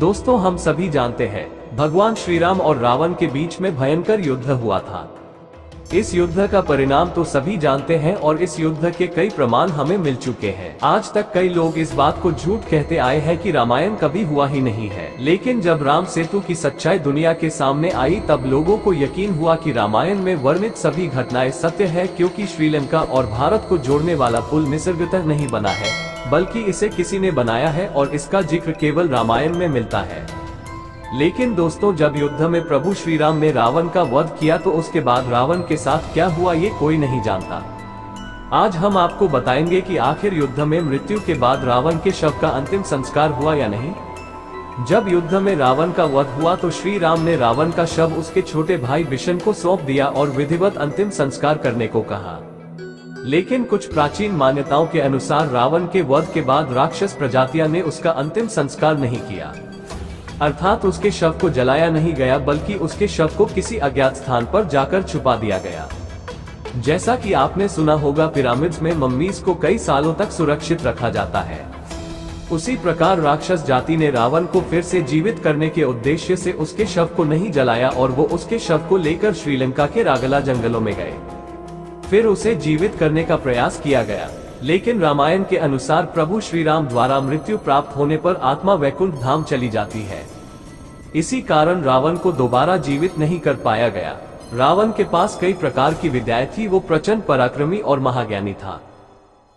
दोस्तों, हम सभी जानते हैं भगवान श्री राम और रावण के बीच में भयंकर युद्ध हुआ था। इस युद्ध का परिणाम तो सभी जानते हैं और इस युद्ध के कई प्रमाण हमें मिल चुके हैं। आज तक कई लोग इस बात को झूठ कहते आए हैं कि रामायण कभी हुआ ही नहीं है, लेकिन जब राम सेतु की सच्चाई दुनिया के सामने आई तब लोगों को यकीन हुआ कि रामायण में वर्णित सभी घटनाएं सत्य है, क्योंकि श्रीलंका और भारत को जोड़ने वाला पुल निसर्गतः नहीं बना है, बल्कि इसे किसी ने बनाया है और इसका जिक्र केवल रामायण में मिलता है। लेकिन दोस्तों, जब युद्ध में प्रभु श्री राम ने रावण का वध किया तो उसके बाद रावण के साथ क्या हुआ ये कोई नहीं जानता। आज हम आपको बताएंगे कि आखिर युद्ध में मृत्यु के बाद रावण के शव का अंतिम संस्कार हुआ या नहीं। जब युद्ध में रावण का वध हुआ तो श्री राम ने रावण का शव उसके छोटे भाई विष्णु को सौंप दिया और विधिवत अंतिम संस्कार करने को कहा। लेकिन कुछ प्राचीन मान्यताओं के अनुसार रावण के वध के बाद राक्षस प्रजातियां ने उसका अंतिम संस्कार नहीं किया, अर्थात उसके शव को जलाया नहीं गया, बल्कि उसके शव को किसी अज्ञात स्थान पर जाकर छुपा दिया गया। जैसा कि आपने सुना होगा, पिरामिड्स में मम्मीज को कई सालों तक सुरक्षित रखा जाता है। उसी प्रकार राक्षस जाति ने रावण को फिर से जीवित करने के उद्देश्य से उसके शव को नहीं जलाया और वो उसके शव को लेकर श्रीलंका के रागला जंगलों में गए। फिर उसे जीवित करने का प्रयास किया गया, लेकिन रामायण के अनुसार प्रभु श्री राम द्वारा मृत्यु प्राप्त होने पर आत्मा वैकुंठ धाम चली जाती है। इसी कारण रावण को दोबारा जीवित नहीं कर पाया गया। रावण के पास कई प्रकार की विद्याएं थी, वो प्रचंड पराक्रमी और महाज्ञानी था।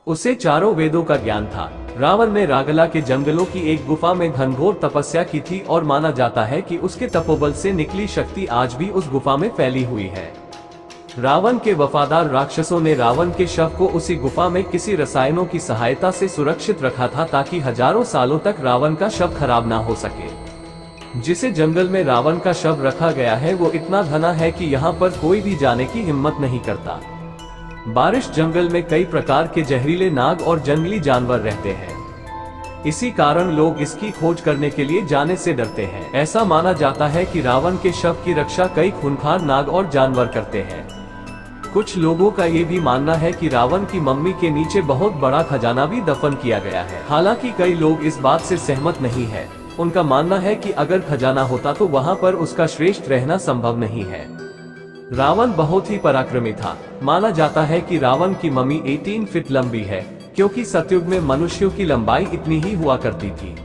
उसे चारों वेदों का ज्ञान था। रावण ने रागला के जंगलों की एक गुफा में घनघोर तपस्या की थी और माना जाता है कि उसके तपोबल से निकली शक्ति आज भी उस गुफा में फैली हुई है। रावण के वफादार राक्षसों ने रावण के शव को उसी गुफा में किसी रसायनों की सहायता से सुरक्षित रखा था, ताकि हजारों सालों तक रावण का शव खराब ना हो सके। जिसे जंगल में रावण का शव रखा गया है वो इतना घना है कि यहाँ पर कोई भी जाने की हिम्मत नहीं करता। बारिश जंगल में कई प्रकार के जहरीले नाग और जंगली जानवर रहते हैं, इसी कारण लोग इसकी खोज करने के लिए जाने से डरते हैं। ऐसा माना जाता है कि रावण के शव की रक्षा कई खूंखार नाग और जानवर करते हैं। कुछ लोगों का ये भी मानना है कि रावण की मम्मी के नीचे बहुत बड़ा खजाना भी दफन किया गया है। हालांकि कई लोग इस बात से सहमत नहीं है। उनका मानना है कि अगर खजाना होता तो वहां पर उसका श्रेष्ठ रहना संभव नहीं है। रावण बहुत ही पराक्रमी था। माना जाता है कि रावण की मम्मी 18 फीट लंबी है, क्योंकि सतयुग में मनुष्यों की लंबाई इतनी ही हुआ करती थी।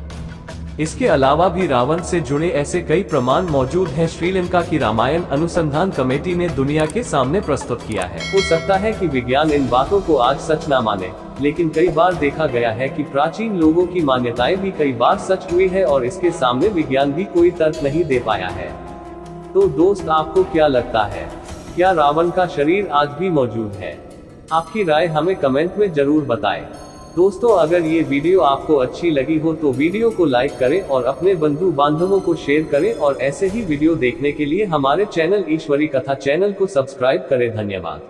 इसके अलावा भी रावण से जुड़े ऐसे कई प्रमाण मौजूद हैं। श्रीलंका की रामायण अनुसंधान कमेटी ने दुनिया के सामने प्रस्तुत किया है। हो सकता है कि विज्ञान इन बातों को आज सच ना माने, लेकिन कई बार देखा गया है कि प्राचीन लोगों की मान्यताएं भी कई बार सच हुई है और इसके सामने विज्ञान भी कोई तर्क नहीं दे पाया है। तो दोस्त, आपको क्या लगता है, क्या रावण का शरीर आज भी मौजूद है? आपकी राय हमें कमेंट में जरूर बताएं। दोस्तों, अगर ये वीडियो आपको अच्छी लगी हो तो वीडियो को लाइक करें और अपने बंधु बांधवों को शेयर करें, और ऐसे ही वीडियो देखने के लिए हमारे चैनल ईश्वरी कथा चैनल को सब्सक्राइब करें। धन्यवाद।